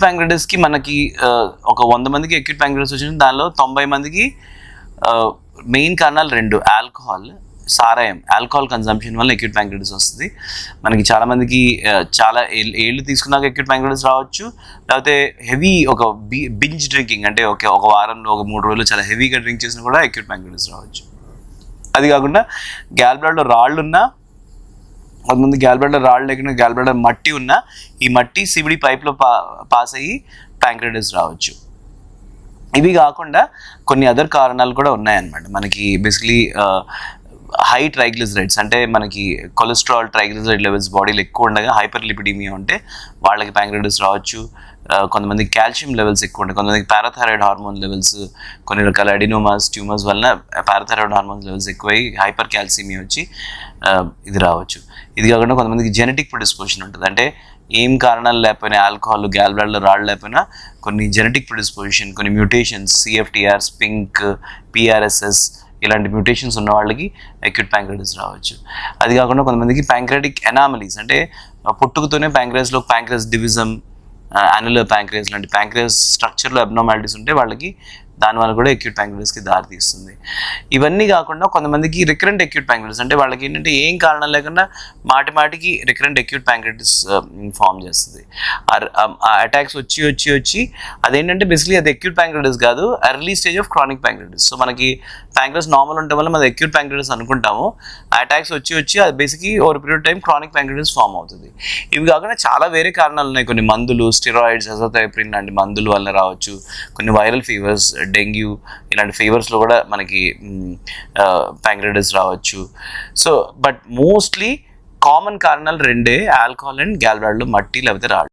ప్యాంక్రెటిస్కి మనకి ఒక 100 మందికి అక్యూట్ ప్యాంక్రెటిస్ వచ్చిన దానిలో 90 మందికి మెయిన్ కారణాలు రెండు, సారాయం ఆల్కహాల్ కన్సంప్షన్ వల్ల అక్యూట్ ప్యాంక్రెటిస్ వస్తుంది. మనకి చాలామందికి చాలా ఏళ్ళు తీసుకున్నాక అక్యూట్ ప్యాంక్రెటిస్ రావచ్చు, లేకపోతే హెవీ ఒక బింజ్ డ్రింకింగ్ అంటే ఒక వారంలో ఒక 3 రోజులు చాలా హెవీగా డ్రింక్ చేసినా కూడా అక్యూట్ ప్యాంక్రెటిస్ రావచ్చు. అది కాకుండా గ్యాల్ బ్లాడర్లో రాళ్ళు ఉన్నా, కొంతమంది గ్యాల్ బ్లాడర్ రాళ్ళు లేకుండా గ్యాల్ బ్లాడర్ మట్టి ఉన్నా, ఈ మట్టి సివిడి పైప్లో పాస్ అయ్యి ప్యాంక్రెటిస్ రావచ్చు. ఇవి కాకుండా కొన్ని అదర్ కారణాలు కూడా ఉన్నాయన్నమాట. మనకి బేసిక్లీ హై ట్రైగ్లిజరైడ్స్ అంటే మనకి కొలెస్ట్రాల్ ట్రైగ్లిజరైడ్ లెవెల్స్ బాడీలో ఎక్కువ ఉండగా హైపర్ లిపిడీమియా ఉంటే వాళ్ళకి ప్యాంక్రెటిస్ రావచ్చు. కొంతమంది కాల్షియం లెవెల్స్ ఎక్కువ ఉంటాయి, కొంతమందికి పారాథైరాయిడ్ హార్మోన్ లెవెల్స్, కొన్ని రకాల అడినోమాస్ ట్యూమర్స్ వలన పారాథైరాయిడ్ హార్మోన్ లెవెల్స్ ఎక్కువై హైపర్ క్యాల్సిమియా వచ్చి ఇది రావచ్చు. ఇది కాకుండా కొంతమందికి జెనెటిక్ ప్రిడిస్పోజిషన్ ఉంటుంది, అంటే ఏం కారణాలు లేకపోయినా ఆల్కహాల్ గ్యాల్ బ్లాడర్లో రాళ్ళు లేకపోయినా కొన్ని జెనెటిక్ ప్రిడిస్పోజిషన్, కొన్ని మ్యూటేషన్స్ సిఎఫ్టిఆర్, స్పింక్, పిఆర్ఎస్ఎస్ ఇలాంటి మ్యూటేషన్స్ ఉన్న వాళ్ళకి అక్యూట్ ప్యాంక్రెటిస్ రావచ్చు. అది కాకుండా కొంతమందికి ప్యాంక్రెటిక్ ఎనామలీస్ అంటే పుట్టుకతోనే ప్యాంక్రియాస్లో ప్యాంక్రియాస్ డివిజన్, యాన్యులర్ ప్యాంక్రియాస్ లాంటి ప్యాంక్రియాస్ స్ట్రక్చర్లో అబ్నార్మాలిటీస్ ఉంటే వాళ్ళకి దానివల్ల కూడా అక్యూట్ ప్యాంక్రెటిస్కి దారితీస్తుంది. ఇవన్నీ కాకుండా కొంతమందికి రికరెంట్ అక్యూట్ ప్యాంక్రెటిస్ అంటే వాళ్ళకి ఏంటంటే ఏం కారణం లేకుండా మాటికి రికరెంట్ అక్యూట్ ప్యాంక్రెటిస్ ఫామ్ చేస్తుంది. ఆ అటాక్స్ వచ్చి అదేంటంటే బేసిక్లీ అది అక్యూట్ ప్యాంక్రెటిస్ కాదు, early stage of chronic pancreatitis. So మనకి ప్యాంక్రెస్ నార్మల్ ఉండటం వల్ల మనం అక్యూట్ ప్యాంక్రెటిస్ అనుకుంటాము, అటాక్స్ వచ్చి అది basically over period time chronic pancreatitis form అవుతుంది. ఇవి కాకుండా చాలా వేరే కారణాలు ఉన్నాయి, కొన్ని మందులు, స్టెరాయిడ్స్, అజోథైప్రిన్ లాంటి మందుల వల్ల రావచ్చు, కొన్ని వైరల్ ఫీవర్స్, డెంగ్యూ ఇలాంటి ఫీవర్స్లో కూడా మనకి ప్యాంక్రెటిస్ రావచ్చు. సో బట్ మోస్ట్లీ కామన్ కారణాలు రెండే, ఆల్కహాల్ అండ్ గ్యాల్ బ్లాడర్లో మట్టి లేకపోతే రాళ్ళు.